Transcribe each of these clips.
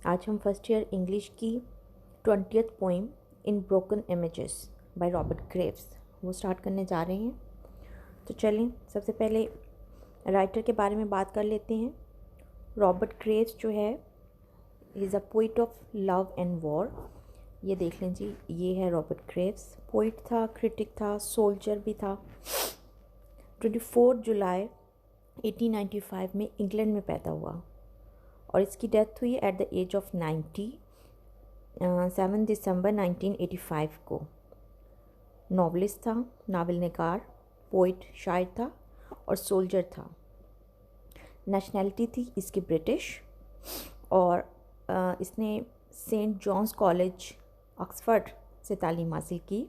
आज हम first year English की 20th poem in broken images by Robert Graves वो स्टार्ट करने जा रहे हैं। तो चलें, सबसे पहले राइटर के बारे में बात कर लेते हैं। रॉबर्ट ग्रेव्स जो है is a poet of love and war. ये देख लें जी, ये है रॉबर्ट ग्रेव्स। पोइट था, क्रिटिक था, सोल्जर भी था। 24 जुलाई 1895 में इंग्लैंड में पैदा हुआ और इसकी डेथ हुई एट द एज ऑफ 90 7 दिसंबर 1985 को। नॉवलिस्ट था, नावल निगार, पोइट, शायर था और सोल्जर था। नेशनैलिटी थी इसकी ब्रिटिश और इसने सेंट जॉन्स कॉलेज ऑक्सफर्ड से तालीम हासिल की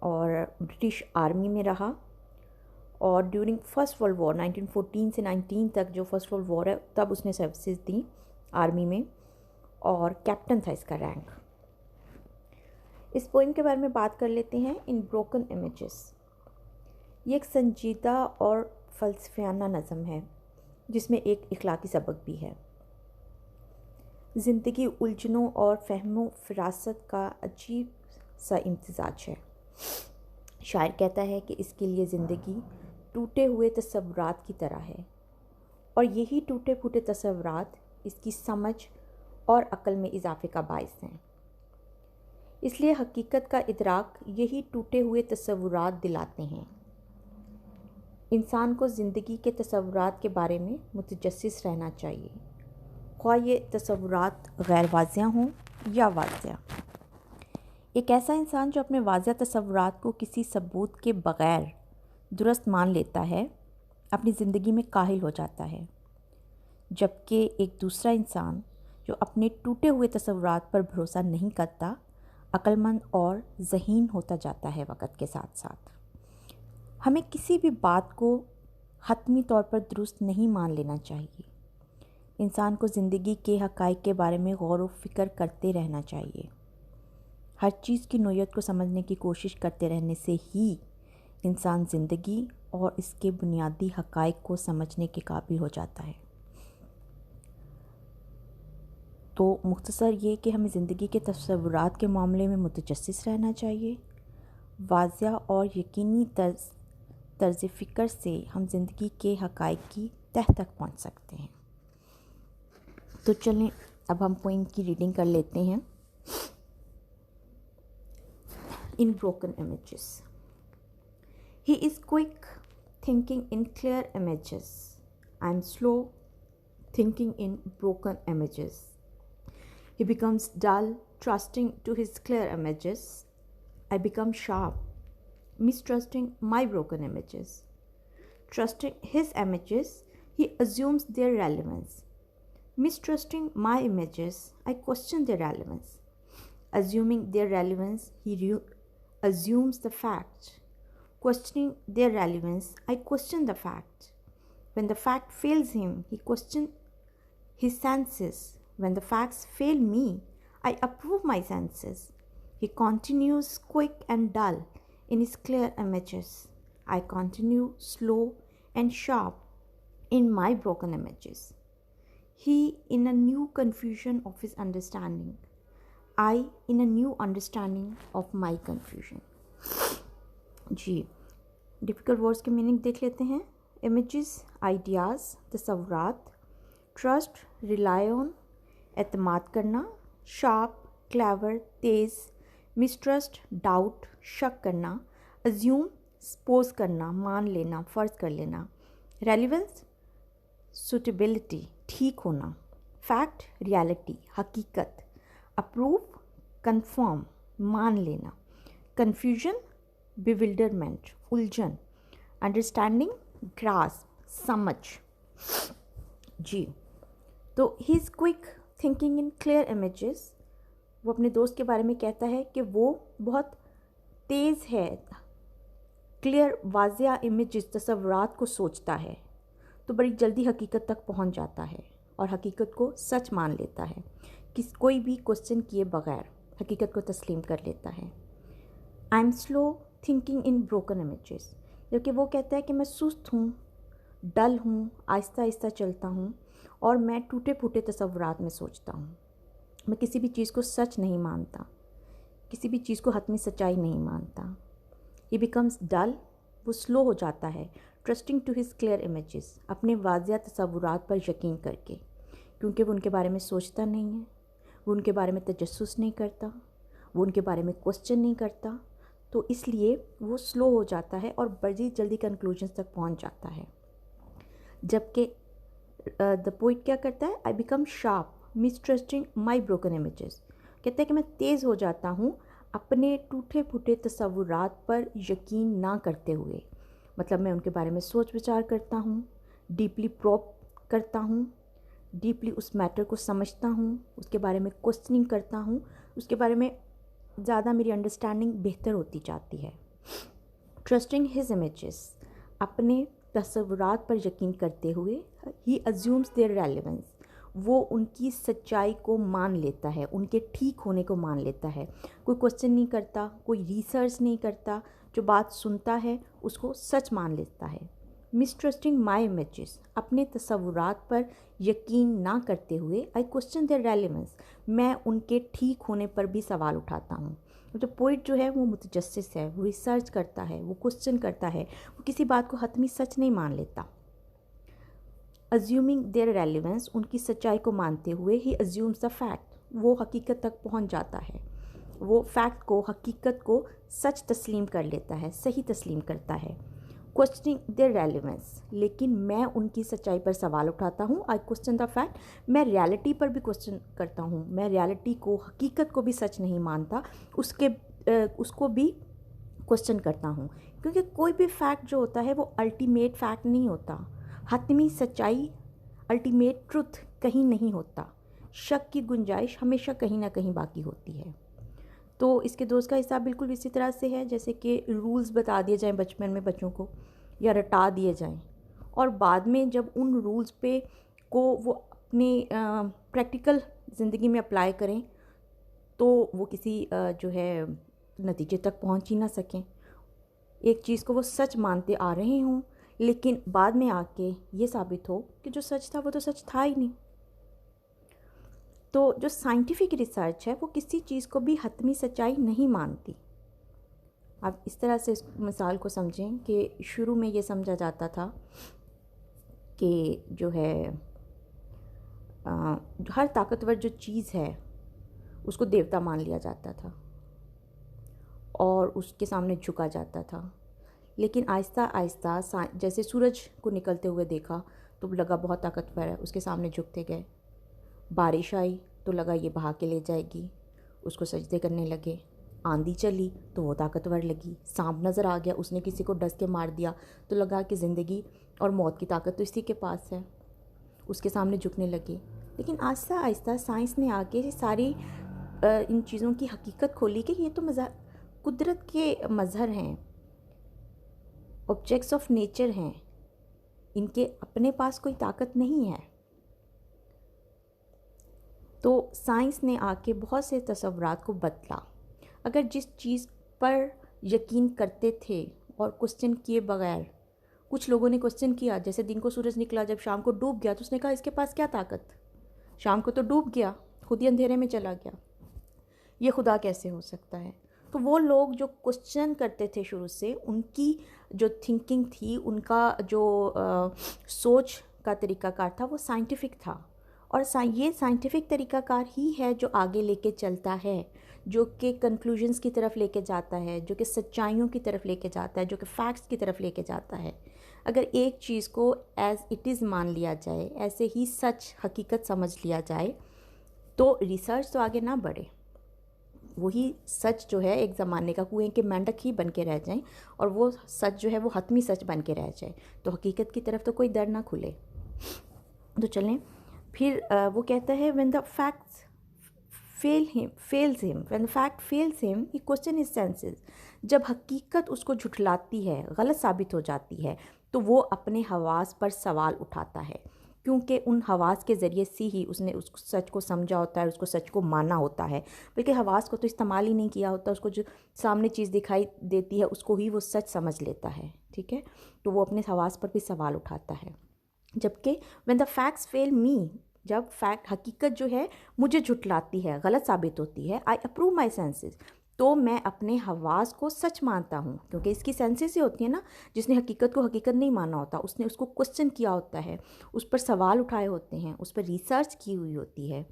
और ब्रिटिश आर्मी में रहा। और ड्यूरिंग फर्स्ट वर्ल्ड वॉर 1914 से 19 तक जो फर्स्ट वर्ल्ड वॉर है तब उसने सर्विसेज दी आर्मी में और कैप्टन था इसका रैंक। इस पोइम के बारे में बात कर लेते हैं। इन ब्रोकन इमेजेस, ये एक संजीदा और फ़लसफ़ियाना नज़म है जिसमें एक इखलाकी सबक भी है। ज़िंदगी उलझनों और फहमो फिरासत का अजीब सा इम्तिज़ाज है। शायर कहता है कि इसके लिए ज़िंदगी टूटे हुए तसव्वुरात की तरह है और यही टूटे फूटे तसव्वुरात इसकी समझ और अक्ल में इजाफे का बायस हैं। इसलिए हकीकत का इदराक यही टूटे हुए तसव्वुरात दिलाते हैं। इंसान को ज़िंदगी के तसव्वुरात के बारे में मुतजस्सिस रहना चाहिए, ख्वाह ये तसव्वुरात गैर वाज़िया हों या वाज़िया। एक ऐसा इंसान जो अपने वाज़िया तसव्वुरात को किसी सबूत के बग़ैर दुरुस्त मान लेता है, अपनी ज़िंदगी में काहिल हो जाता है, जबकि एक दूसरा इंसान जो अपने टूटे हुए तसव्वुरात पर भरोसा नहीं करता, अक्लमंद और ज़हीन होता जाता है वक़्त के साथ साथ। हमें किसी भी बात को हतमी तौर पर दुरुस्त नहीं मान लेना चाहिए। इंसान को ज़िंदगी के हक़ाइक़ के बारे में गौर व फ़िक्र करते रहना चाहिए। हर चीज़ की नोयत को समझने की कोशिश करते रहने से ही इंसान ज़िंदगी और इसके बुनियादी हक़ाइक़ को समझने के काबिल हो जाता है। तो मुख्तसर ये कि हमें ज़िंदगी के तसव्वुरात के मामले में मुतजस्सिस रहना चाहिए। वाज़िया और यकीनी तर्ज़ फ़िक्र से हम ज़िंदगी के हक़ाइक़ की तह तक पहुँच सकते हैं। तो चलें, अब हम पोइम की रीडिंग कर लेते हैं। In broken images, he is quick thinking in clear images. I am slow thinking in broken images. He becomes dull trusting to his clear images. I become sharp mistrusting my broken images. Trusting his images, he assumes their relevance. Mistrusting my images, I question their relevance. Assuming their relevance, he assumes the fact. Questioning their relevance, I question the fact. When the fact fails him, he questions his senses. When the facts fail me, I approve my senses. He continues quick and dull in his clear images. I continue slow and sharp in my broken images. He in a new confusion of his understanding. I in a new understanding of my confusion. जी, difficult words के meaning देख लेते हैं। Images, ideas, तसव्वुरात। Trust, rely on, एतमाद करना। Sharp, clever, तेज़। Mistrust, doubt, शक करना। अज्यूम, सपोज करना, मान लेना, फ़र्ज़ कर लेना। रेलिवेंस, सूटेबिलिटी, ठीक होना। फैक्ट, रियलिटी, हकीकत। अप्रूव, कंफर्म, मान लेना। कन्फ्यूजन, bewilderment, उलझन। अंडरस्टैंडिंग, ग्रास्प, समझ। जी, तो he is quick thinking in clear images. वो अपने दोस्त के बारे में कहता है कि वो बहुत तेज़ है, क्लियर वाज़िया इमेजेस, तसव्वुरात को सोचता है तो बड़ी जल्दी हकीकत तक पहुंच जाता है और हकीकत को सच मान लेता है, कोई भी क्वेश्चन किए बगैर हकीकत को तस्लीम कर लेता है। I am slow thinking in broken images, जबकि वो कहता है कि मैं सुस्त हूँ, डल हूँ, आहिस्ता आहिस्ता चलता हूँ और मैं टूटे फूटे तसव्वुरात में सोचता हूँ। मैं किसी भी चीज़ को सच नहीं मानता, किसी भी चीज़ को हतमी सच्चाई नहीं मानता। ही बिकम्स डल, वो स्लो हो जाता है, trusting to his clear images, अपने वाज़िया तसव्वुरात पर यकीन करके, क्योंकि वो उनके बारे में सोचता नहीं है, वो उनके बारे में तजस्सुस नहीं करता, वो उनके बारे में क्वेश्चन नहीं करता, तो इसलिए वो स्लो हो जाता है और बड़ी जल्दी कंक्लूजन्स तक पहुंच जाता है। जबकि द पोइट क्या करता है, I become sharp mistrusting my broken images, कहता है कि मैं तेज़ हो जाता हूँ अपने टूटे फूटे तसव्वुरात पर यकीन ना करते हुए। मतलब मैं उनके बारे में सोच विचार करता हूँ, डीपली प्रोब करता हूँ, डीपली उस मैटर को समझता हूँ, उसके बारे में क्वेश्चनिंग करता हूँ, उसके बारे में ज़्यादा मेरी अंडरस्टैंडिंग बेहतर होती जाती है। ट्रस्टिंग हिज इमेजेस, अपने तसव्वुरात पर यकीन करते हुए, ही अज्यूम्स देयर रेलेवेंस, वो उनकी सच्चाई को मान लेता है, उनके ठीक होने को मान लेता है, कोई क्वेश्चन नहीं करता, कोई रिसर्च नहीं करता, जो बात सुनता है उसको सच मान लेता है। मिसट्रस्टिंग माई इमेजेस, अपने तसव्वुरात पर यकीन ना करते हुए, आई क्वेश्चन देयर रेलेवेंस, मैं उनके ठीक होने पर भी सवाल उठाता हूँ। तो पोइट जो है वो मुतजस्सिस है, वो रिसर्च करता है, वो क्वेश्चन करता है, वो किसी बात को हतमी सच नहीं मान लेता। अज्यूमिंग देयर रेलेवेंस, उनकी सच्चाई को मानते हुए, ही अज्यूम्स द फैक्ट, वो हकीकत तक पहुंच जाता है, वो फैक्ट को, हकीकत को सच तस्लीम कर लेता है, सही तस्लीम करता है। क्वेश्चनिंग देयर रेलेवेंस, लेकिन मैं उनकी सच्चाई पर सवाल उठाता हूँ, आई क्वेश्चन द फैक्ट, मैं रियलिटी पर भी क्वेश्चन करता हूँ, मैं रियलिटी को, हकीकत को भी सच नहीं मानता, उसको भी क्वेश्चन करता हूँ, क्योंकि कोई भी फैक्ट जो होता है वो अल्टीमेट फैक्ट नहीं होता, हतमी सच्चाई, अल्टीमेट ट्रुथ कहीं नहीं होता, शक की गुंजाइश हमेशा कहीं ना कहीं बाकी होती है। तो इसके दोस्त का हिसाब बिल्कुल इसी तरह से है जैसे कि रूल्स बता दिए जाएं बचपन में बच्चों को, या रटा दिए जाएं, और बाद में जब उन रूल्स पे को वो अपनी प्रैक्टिकल ज़िंदगी में अप्लाई करें तो वो किसी जो है नतीजे तक पहुंच ही ना सकें। एक चीज़ को वो सच मानते आ रहे हों, लेकिन बाद में आके ये साबित हो कि जो सच था वो तो सच था ही नहीं। तो जो साइंटिफिक रिसर्च है वो किसी चीज़ को भी हतमी सच्चाई नहीं मानती। आप इस तरह से इस मिसाल को समझें कि शुरू में ये समझा जाता था कि जो है हर ताकतवर जो चीज़ है उसको देवता मान लिया जाता था और उसके सामने झुका जाता था। लेकिन आहिस्ता आहिस्ता जैसे सूरज को निकलते हुए देखा तो लगा बहुत ताकतवर है, उसके सामने झुकते गए। बारिश आई तो लगा ये बहा के ले जाएगी, उसको सजदे करने लगे। आंधी चली तो वो ताकतवर लगी। सांप नज़र आ गया, उसने किसी को डस के मार दिया तो लगा कि ज़िंदगी और मौत की ताकत तो इसी के पास है, उसके सामने झुकने लगे। लेकिन आहिस्ता आहिस्ता साइंस ने आके सारी इन चीज़ों की हकीकत खोली कि ये तो कुदरत के मज़हर हैं, ऑब्जेक्ट्स ऑफ नेचर हैं, इनके अपने पास कोई ताकत नहीं है। तो साइंस ने आके बहुत से तसव्वुरात को बदला। अगर जिस चीज़ पर यकीन करते थे और क्वेश्चन किए बगैर, कुछ लोगों ने क्वेश्चन किया, जैसे दिन को सूरज निकला, जब शाम को डूब गया तो उसने कहा इसके पास क्या ताकत, शाम को तो डूब गया, खुद ही अंधेरे में चला गया, ये खुदा कैसे हो सकता है। तो वो लोग जो क्वेश्चन करते थे शुरू से, उनकी जो थिंकिंग थी, उनका जो सोच का तरीक़ाकार था वो साइंटिफिक था। और ये साइंटिफिक तरीक़ाकार ही है जो आगे लेके चलता है, जो कि कंक्लूजन्स की तरफ लेके जाता है, जो कि सच्चाइयों की तरफ लेके जाता है, जो कि फैक्ट्स की तरफ लेके जाता है। अगर एक चीज़ को एज़ इट इज़ मान लिया जाए, ऐसे ही सच हकीकत समझ लिया जाए, तो रिसर्च तो आगे ना बढ़े, वही सच जो है एक ज़माने का कुएं के मेंढक ही बन के रह जाएं, और वो सच जो है वो हतमी सच बन के रह जाए, तो हकीकत की तरफ तो कोई दर ना खुले। तो चलें फिर वो कहता है when the facts when the fact fails him he question his senses, जब हकीकत उसको झुठलाती है, गलत साबित हो जाती है, तो वो अपने हवास पर सवाल उठाता है, क्योंकि उन हवास के ज़रिए से ही उसने उस सच को समझा होता है, उसको सच को माना होता है। बल्कि हवास को तो इस्तेमाल ही नहीं किया होता, उसको जो सामने चीज़ दिखाई देती है उसको ही वो सच समझ लेता है। ठीक है, तो वो अपने हवास पर भी सवाल उठाता है। जबकि व्हेन द फैक्ट्स फेल मी, जब फैक्ट हकीकत जो है मुझे झुटलाती है, गलत साबित होती है, आई अप्रूव माई सेंसेस, तो मैं अपने हवास को सच मानता हूँ, क्योंकि इसकी सेंसेस ही होती है ना। जिसने हकीकत को हकीकत नहीं माना होता, उसने उसको क्वेश्चन किया होता है, उस पर सवाल उठाए होते हैं, उस पर रिसर्च की हुई होती है।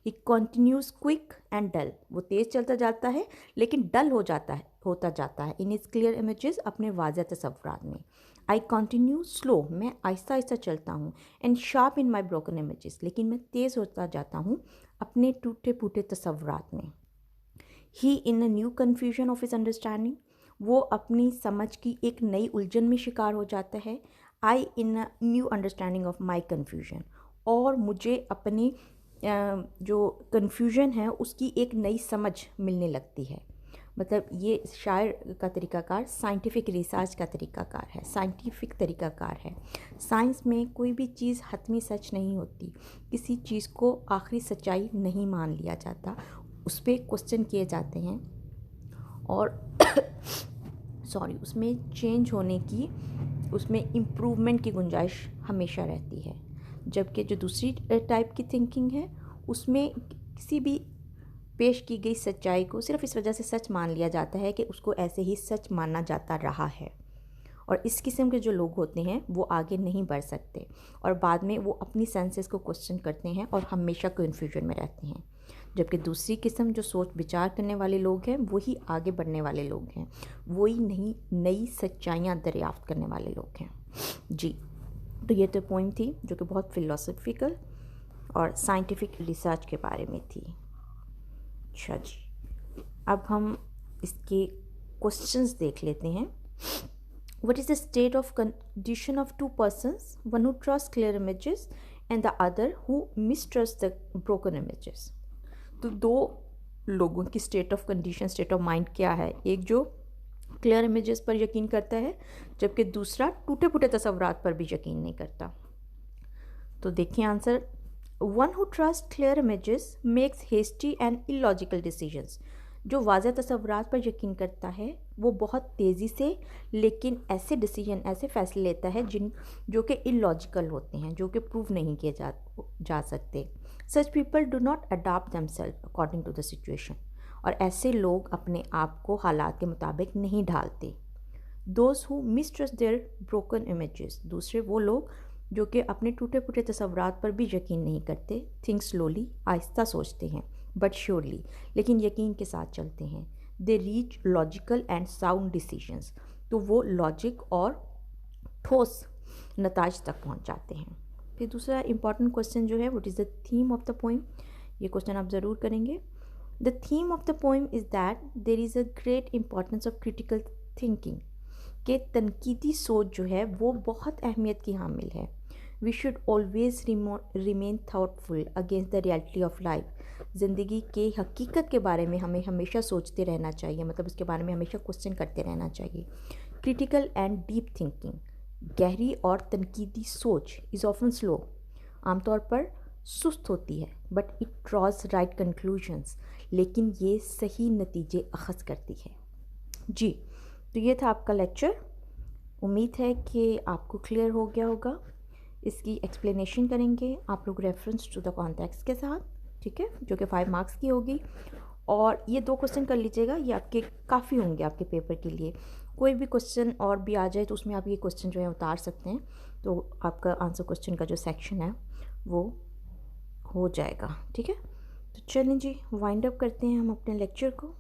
ही कॉन्टिन्यूज क्विक एंड डल, वो तेज़ चलता जाता है लेकिन डल होता जाता है इन इज क्लियर इमेजेस, अपने वाज़ह तसव्वुरात में। आई कॉन्टिन्यू स्लो, मैं आहिस्ता आहिस्ता चलता हूँ, and sharp in my broken images, लेकिन मैं तेज़ होता जाता हूँ अपने टूटे फूटे तसव्वुरात में। He in a new confusion of his understanding, वो अपनी समझ की एक नई उलझन में शिकार हो जाता है। I in a new understanding of my confusion, और मुझे अपनी जो कन्फ्यूजन है उसकी एक नई समझ मिलने लगती है। मतलब ये शायर का तरीक़ाकार साइंटिफिक रिसर्च का तरीक़ाकार है, साइंटिफिक तरीक़ाकार है। साइंस में कोई भी चीज़ हतमी सच नहीं होती, किसी चीज़ को आखिरी सच्चाई नहीं मान लिया जाता, उस पर क्वेश्चन किए जाते हैं और सॉरी उसमें चेंज होने की, उसमें इम्प्रूवमेंट की गुंजाइश हमेशा रहती है। जबकि जो दूसरी टाइप की थिंकिंग है उसमें किसी भी पेश की गई सच्चाई को सिर्फ इस वजह से सच मान लिया जाता है कि उसको ऐसे ही सच माना जाता रहा है, और इस किस्म के जो लोग होते हैं वो आगे नहीं बढ़ सकते और बाद में वो अपनी सेंसेस को क्वेश्चन करते हैं और हमेशा कन्फ्यूजन में रहते हैं। जबकि दूसरी किस्म जो सोच विचार करने वाले लोग हैं वही आगे बढ़ने वाले लोग हैं, वही नई सच्चाइयाँ दरियाफ्त करने वाले लोग हैं। जी, तो ये तो पॉइंट थी जो कि बहुत फ़िलोसॉफिकल और साइंटिफिक रिसर्च के बारे में थी। अच्छा जी, अब हम इसके क्वेश्चंस देख लेते हैं। What is the state of condition of two persons, one who trusts clear images and the other who mistrusts the broken images? तो दो लोगों की state of condition, state of mind क्या है? एक जो क्लियर इमेजेस पर यकीन करता है, जबकि दूसरा टूटे फूटे तस्वुरात पर भी यकीन नहीं करता। तो देखिए answer, one who trust clear images makes hasty and illogical decisions. जो वाज़ह तस्वुरात पर यकीन करता है वो बहुत तेज़ी से लेकिन ऐसे डिसीजन, ऐसे फ़ैसले लेता है जो कि इलॉजिकल होते हैं, जो कि प्रूव नहीं किए जा सकते। Such people do not adopt themself according to the situation, और ऐसे लोग अपने आप को हालात के मुताबिक नहीं ढालते। Those who mistrust their broken images, दूसरे वो लोग जो कि अपने टूटे फूटे तस्वुरात पर भी यकीन नहीं करते। थिंक स्लोली, आहिस्ता सोचते हैं, बट श्योरली, लेकिन यकीन के साथ चलते हैं। They reach logical and sound decisions, तो वो लॉजिक और ठोस नताज तक पहुंच जाते हैं। फिर दूसरा इंपॉर्टेंट क्वेश्चन जो है, what is the theme of the poem, ये क्वेश्चन आप ज़रूर करेंगे। The theme of the poem is that there is a great importance of critical thinking, के तनकीदी सोच जो है वो बहुत अहमियत की हामिल है। We should always remain thoughtful against the reality of life. ज़िंदगी के हकीकत के बारे में हमें हमेशा सोचते रहना चाहिए, मतलब उसके बारे में हमेशा क्वेश्चन करते रहना चाहिए। क्रिटिकल एंड डीप थिंकिंग, गहरी और तनकीदी सोच इज़ ऑफन स्लो, आमतौर पर सुस्त होती है, but it draws right conclusions, लेकिन ये सही नतीजे अखज़ करती है। जी, तो ये था आपका लेक्चर। उम्मीद है कि आपको क्लियर हो गया होगा। इसकी एक्सप्लेनेशन करेंगे आप लोग रेफरेंस टू द कॉन्टेक्स्ट के साथ, ठीक है, जो कि 5 मार्क्स की होगी। और ये 2 क्वेश्चन कर लीजिएगा, ये आपके काफ़ी होंगे आपके पेपर के लिए। कोई भी क्वेश्चन और भी आ जाए तो उसमें आप ये क्वेश्चन जो है उतार सकते हैं, तो आपका आंसर क्वेश्चन का जो सेक्शन है वो हो जाएगा, ठीक है। तो चलें जी, वाइंड अप करते हैं हम अपने लेक्चर को।